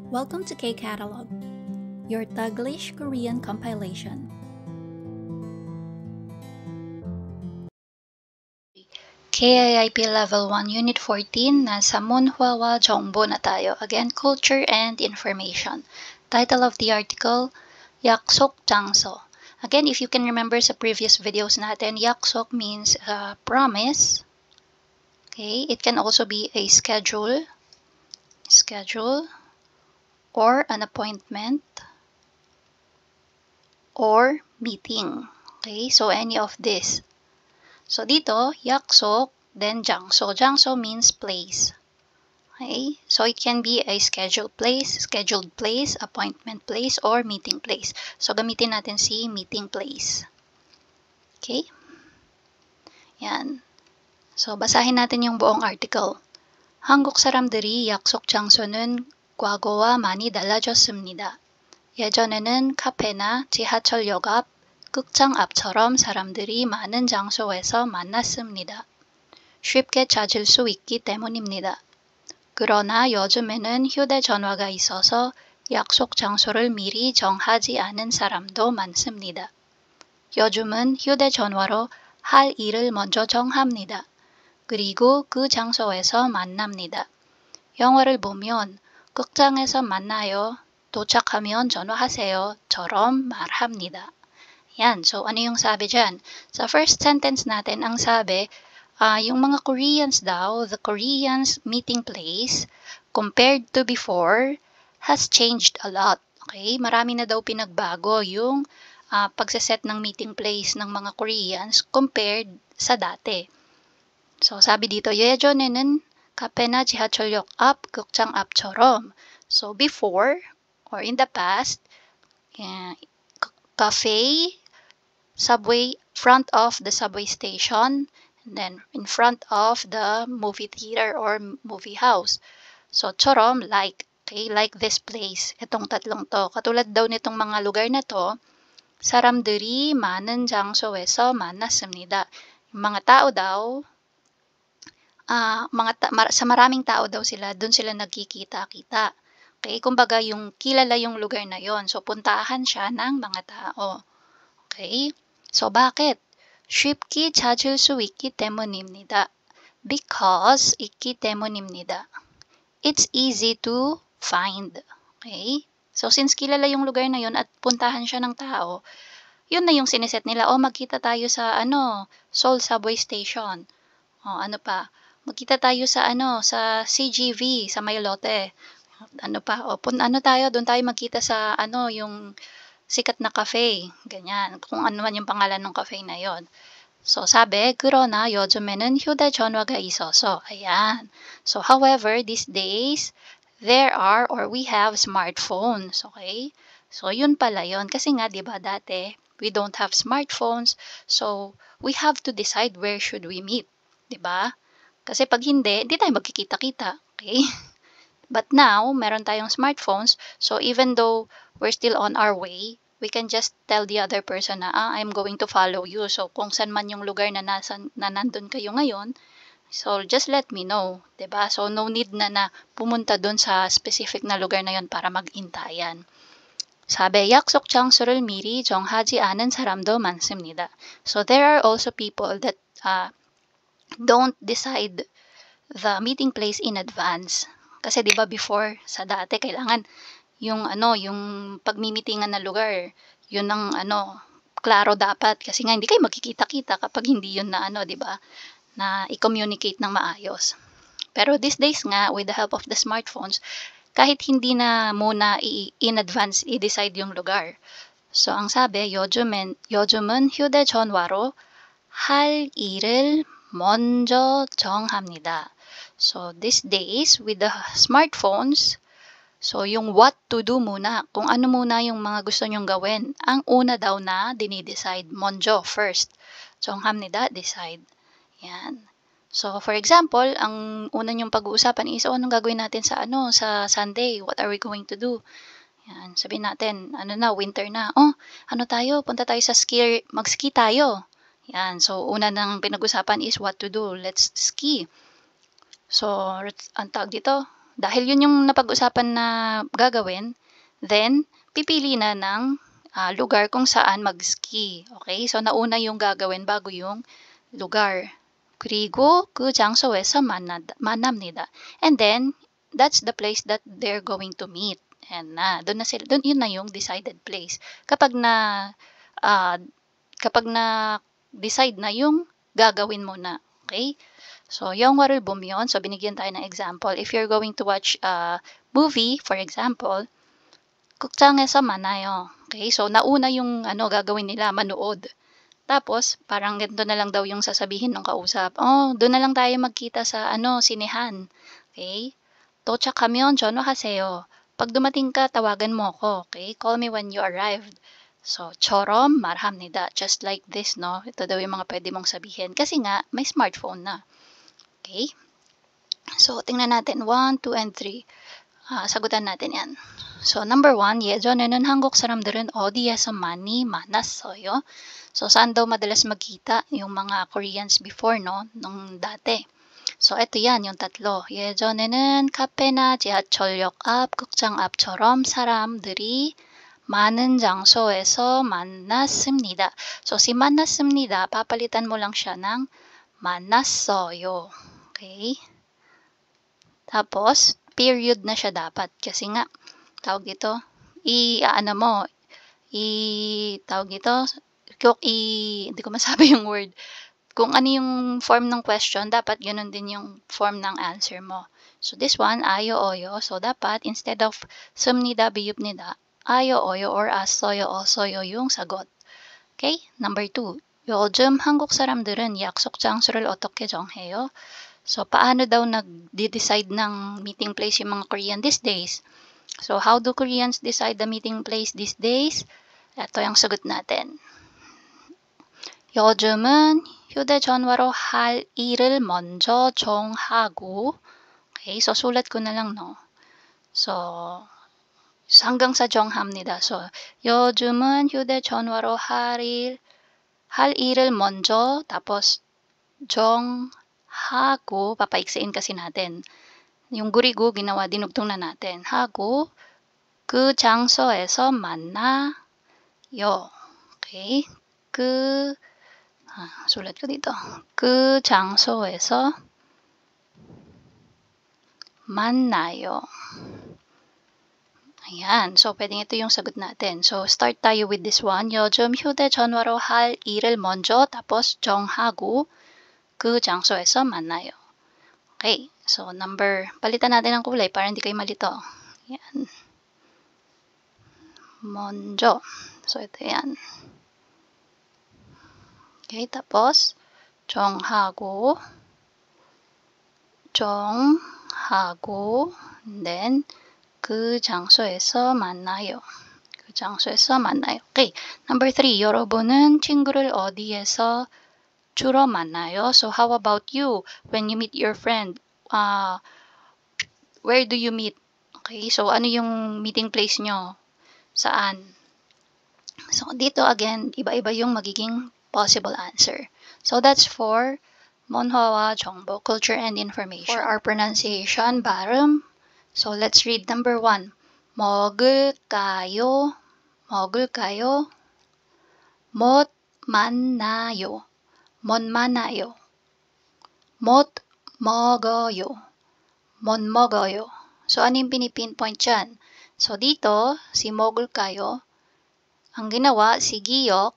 Welcome to K-Catalog, your Taglish Korean compilation. KIIP Level 1 Unit 14, nasa Munhwawa Jongbo na tayo. Again, Culture and Information. Title of the article, Yaksok Jangso. Again, if you can remember sa previous videos natin, yaksok means promise. Okay, it can also be a schedule, or an appointment, or meeting. Okay, so any of this. So dito, yaksok, then jangso. Jangso means place. Okay, so it can be a scheduled place, appointment place, or meeting place. So gamitin natin si meeting place. Okay? Yan. So basahin natin yung buong article. 한국 사람들이 약속 장소는 과거와 많이 달라졌습니다. 예전에는 카페나 지하철역 앞, 극장 앞처럼 사람들이 많은 장소에서 만났습니다. 쉽게 찾을 수 있기 때문입니다. 그러나 요즘에는 휴대전화가 있어서 약속 장소를 미리 정하지 않은 사람도 많습니다. 요즘은 휴대전화로 할 일을 먼저 정합니다. 그리고 그 장소에서 만납니다. 영화를 보면 극장에서 만나요. 도착하면 전화하세요.처럼 말합니다. Yan. So, ano yung sabi dyan? Sa first sentence natin, ang sabi, yung mga Koreans daw, the Koreans meeting place, compared to before, has changed a lot. Okay? Marami na daw pinagbago yung pagsaset ng meeting place ng mga Koreans compared sa dati. So, sabi dito, 예전에는 카페나 지하철역 앞, 극장 앞처럼. So, before, or in the past, cafe, subway, front of the subway station, and then in front of the movie theater or movie house. So, chorom, like, okay, like this place. Itong tatlong to. Katulad daw nitong mga lugar na to, 사람들이 많은 장소에서 만났습니다. Yung mga tao daw, sa maraming tao daw sila, dun sila nagkikita-kita. Okay, kumbaga yung kilala yung lugar na yon. So, puntahan siya ng mga tao. Okay? So, bakit? 쉽게 찾을 수 있기 때문입니다. Because 있기 때문입니다. It's easy to find. Okay? So, since kilala yung lugar na yon at puntahan siya ng tao, yun na yung siniset nila. O, magkita tayo sa, Seoul Subway Station. O, ano pa? Magkita tayo sa, sa CGV, sa Maylote. Ano pa? O, doon tayo magkita sa, yung sikat na cafe, ganyan, kung ano man yung pangalan ng cafe na yon. So, sabi, 그러나 요즘에는 휴대전화가 있어서, ayan. So, however, these days, we have smartphones, okay? So, yun pala yun. Kasi nga, di ba, dati, we don't have smartphones, so, we have to decide where should we meet, di ba? Kasi pag hindi tayo magkikita-kita, okay? But now, meron tayong smartphones, so even though we're still on our way, we can just tell the other person na, I'm going to follow you. So, kung saan man yung lugar na nandun kayo ngayon, so just let me know, 'di ba? So, no need na pumunta dun sa specific na lugar na yon para mag-intayan. 사배 약속 장소를 미리 정하지 않은 사람도 많습니다. So, there are also people that don't decide the meeting place in advance. Kasi 'di ba before sa dati kailangan yung pagmi-meetingan na lugar, yun ang klaro dapat kasi nga hindi kayo magkikita-kita kapag hindi yun na 'di ba? Na i-communicate ng maayos. Pero these days nga with the help of the smartphones, kahit hindi na muna in advance i-decide yung lugar. So ang sabi, 요즘은 휴대전화로 할 일을 먼저 정합니다. So, these days, with the smartphones, so yung what to do muna, kung ano muna yung mga gusto nyong gawin, ang una daw na dinidecide, 먼저, first. 정합니다, decide. Yan. So, for example, ang una nyong pag-uusapan is, anong gagawin natin sa Sunday? What are we going to do? Yan, sabihin natin, winter na. Punta tayo sa ski, mag-ski tayo. Yan, so una nang pinag-usapan is what to do. Let's ski. So, ang tawag dito, dahil yun yung napag-usapan na gagawin, then pipili na ng lugar kung saan mag-ski. Okay? So nauna yung gagawin bago yung lugar. 그리고 그 장소에서 만납니다. And then that's the place that they're going to meet. And doon na sila, doon yun na yung decided place. Kapag na decide na yung gagawin mo na. Okay? So, 영화를 보면, so binigyan tayo ng example. If you're going to watch a movie, for example, 극장에서 만나요. Okay? So, nauna yung gagawin nila, manood. Tapos, parang ganito na lang daw yung sasabihin ng kausap. Oh, doon na lang tayo magkita sa sinehan. Okay? 도착하면 전화하세요. Pag dumating ka, tawagan mo ako. Okay? Call me when you arrived. So, 처럼 말합니다. Just like this, no? Ito daw yung mga pwede mong sabihin. Kasi nga, may smartphone na. Okay? So, tingnan natin. 1, 2, and 3. 사구단 나tin yan. So, number 1, 예전에는 한국 사람들은 어디에서 많이 만났어요? So, saan daw madalas magkita yung mga Koreans before, no? Nung dati. So, eto yan, yung tatlo. 예전에는 카페나 지하철역 앞, 극장 앞처럼 사람들이 많은 장소에서 만났습니다. So, si 만났습니다, papalitan mo lang siya ng 만났어요. Okay? Tapos, period na siya dapat. Kasi nga, tawag dito, hindi ko masabi yung word. Kung ano yung form ng question, dapat ganun din yung form ng answer mo. So, this one, ayo, oyo. So, dapat, instead of 습니다, 비읍니다, ayo, oyo, or as어요, 어서요 yung sagot. Okay? Number 2, 요즘 한국 사람들은 약속 장소를 어떻게 정해요? So, paano daw nag-decide ng meeting place yung mga Korean these days? So, how do Koreans decide the meeting place these days? Ito yung sagot natin. 요즘은 휴대전화로 할 일을 먼저 정하고, okay, so sulat ko na lang, no? So hanggang sa 정합니다. So, 요즘은 휴대전화로 할 일을 먼저, tapos 정하고, papaiksiin kasi natin. Yung gurigo, ginawa, dinugtong na natin. 하고, 그 장소에서 만나요. Okay? 수lat ko dito. 그 장소에서 만나요. Ayan. So, pwedeng ito yung sagot natin. So, start tayo with this one. 요즘 휴대전화로 할 일을 먼저, tapos 정하고, 그 장소에서 만나요. Okay. So, palitan natin ang kulay para hindi kayo malito. Ayan. 먼저. So, ito yan. Okay, tapos 정하고, and then 그 장소에서 만나요. 그 장소에서 만나요. Okay, number 3, 여러분은 친구를 어디에서 주로 만나요? So, how about you? When you meet your friend, where do you meet? Okay, so ano yung meeting place nyo? Saan? So, dito again, iba-iba yung magiging possible answer. So, that's for Monhwa, 정보, culture, and information. For our pronunciation, 발음. So, let's read number 1. 먹을까요? 먹을까요? 못 만나요. 못 만나요. 못 먹어요. 못 먹어요. So, ano yung pinipinpoint dyan? So, dito, si 먹을까요, ang ginawa, si giyok,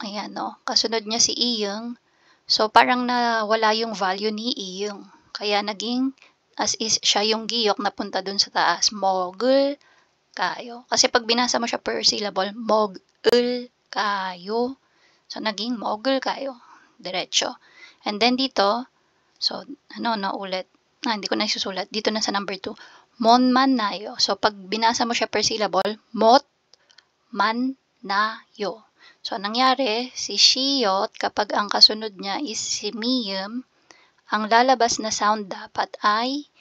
ayan, no, kasunod niya si iyeng. So, parang nawala yung value ni iyeng. Kaya naging as is siya yung giyok na punta dun sa taas. Mogul kayo. Kasi pag binasa mo siya per syllable, mogul kayo. So, naging mogul kayo. Diretso. And then dito, so, ulit. Hindi ko na isusulat. Dito na sa number 2. Mon man nayo. So, pag binasa mo siya per syllable, mot man nayo. So, nangyari, si shiyot, kapag ang kasunod niya is si miyem, ang lalabas na sound dapat ay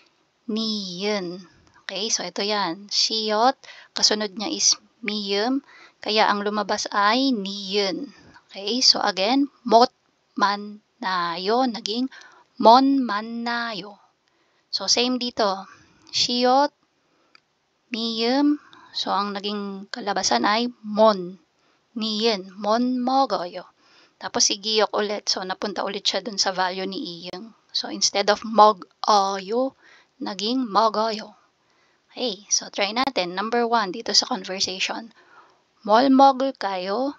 niyen. Okay, so ito yan. Shiyot, kasunod niya is miyem, kaya ang lumabas ay niyen. Okay, so again, mot man nayo, naging mon man nayo. So, same dito. 시옷, 미음. So, ang naging kalabasan ay mon. 니은, mon 먹어요. Tapos si giyok ulit. So, napunta ulit siya dun sa value ni iyeng. So, instead of 먹어요, naging 먹어요. Okay, so try natin. Number 1 dito sa conversation. 뭘 먹을까요?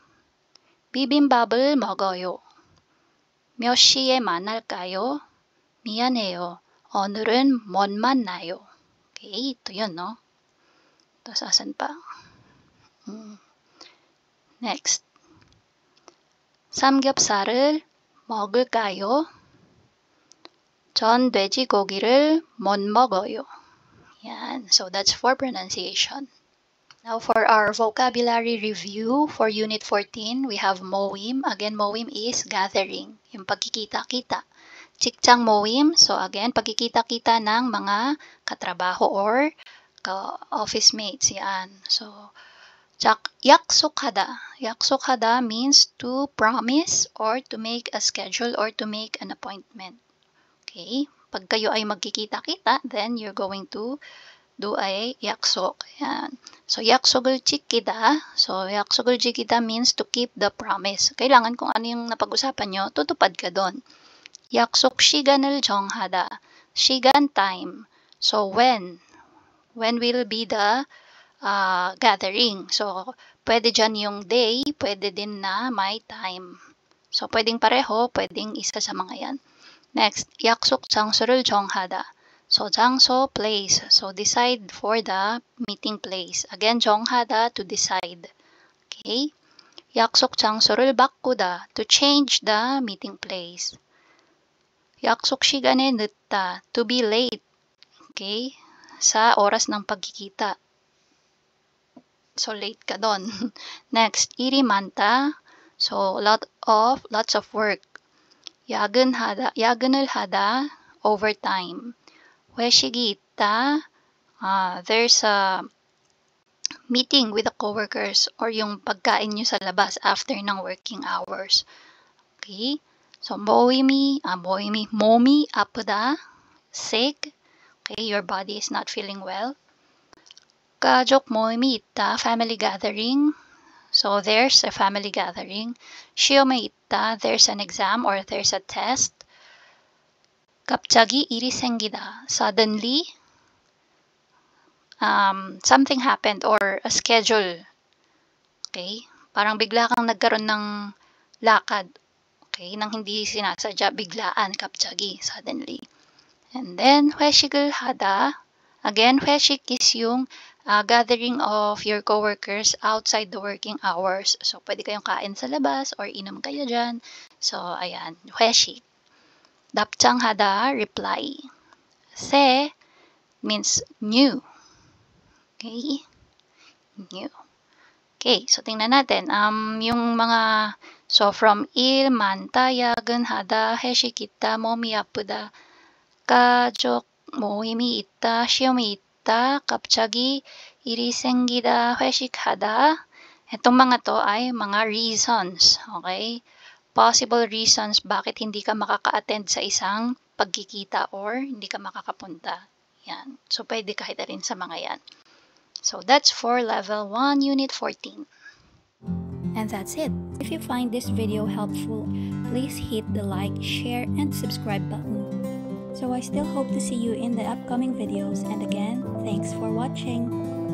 비빔밥을 먹어요. 몇 시에 만날까요? 미안해요. 오늘은 못 만나요. Okay, ito yun, no? Tapos asan pa? Next. 삼겹살을 먹을까요? 전 돼지고기를 못 먹어요. Yan. So that's for pronunciation. Now for our vocabulary review for Unit 14, we have 모임. Again, 모임 is gathering. Yung pagkikita-kita. 직장 모임. So again, pagkikita-kita ng mga katrabaho or office mates. Yan. So, 약속하다. 약속하다 means to promise or to make a schedule or to make an appointment. Okay? Pag kayo ay magkikita-kita, then you're going to do a 약속. Yan. So, 약속을 지키다. So, 약속을 지키다 means to keep the promise. Kailangan kung ano yung napag-usapan nyo, tutupad ka doon. 약속 시간을 정하다. 시간, time. So, when? When will be the gathering? So, pwede dyan yung day, pwede din na may time. So, pwedeng pareho, pwedeng isa sa mga yan. Next, 약속 장소를 정하다. So, 장소, place. So, decide for the meeting place. Again, 정하다, to decide. Okay? 약속 장소를 바꾸다. To change the meeting place. 약속 시간에 늦다. To be late. Okay? Sa oras ng pagkikita. So, late ka doon. Next, 일이 많다. So, lots of work. 야근을 하다, overtime. 회식이 있다, there's a meeting with the coworkers or yung pagkain nyo sa labas after ng working hours. Okay? So, 몸이 아프다, sick. Okay, your body is not feeling well. 가족 모임이 있다, family gathering. So, there's a family gathering. 시험이 있다, there's an exam or there's a test. 갑자기 일이 생기다, suddenly, something happened or a schedule. Okay? Parang bigla kang nagkaroon ng lakad. Okay? Nang hindi sinasadya, biglaan, 갑자기, suddenly. And then, 회식을 하다. Again, 회식 is yung gathering of your coworkers outside the working hours. So, pwede kayong kain sa labas or inom kayo dyan. So, ayan, 회식. 답장하다, reply. 새 means new. Okay? New. Okay, so tingnan natin. Yung mga, so from 일, 많다, 야근하다, 회식 있다, 몸이 아프다, 가족 모임이 있다, 시험이 있다, 갑자기 일이 생기다, 회식하다. Itong mga to ay mga reasons. Okay? Possible reasons bakit hindi ka makaka-attend sa isang pagkikita or hindi ka makakapunta. Yan. So, pwede kahit na rin sa mga yan. So, that's for Level 1, Unit 14. And that's it. If you find this video helpful, please hit the like, share, and subscribe button. So I still hope to see you in the upcoming videos, and again, thanks for watching.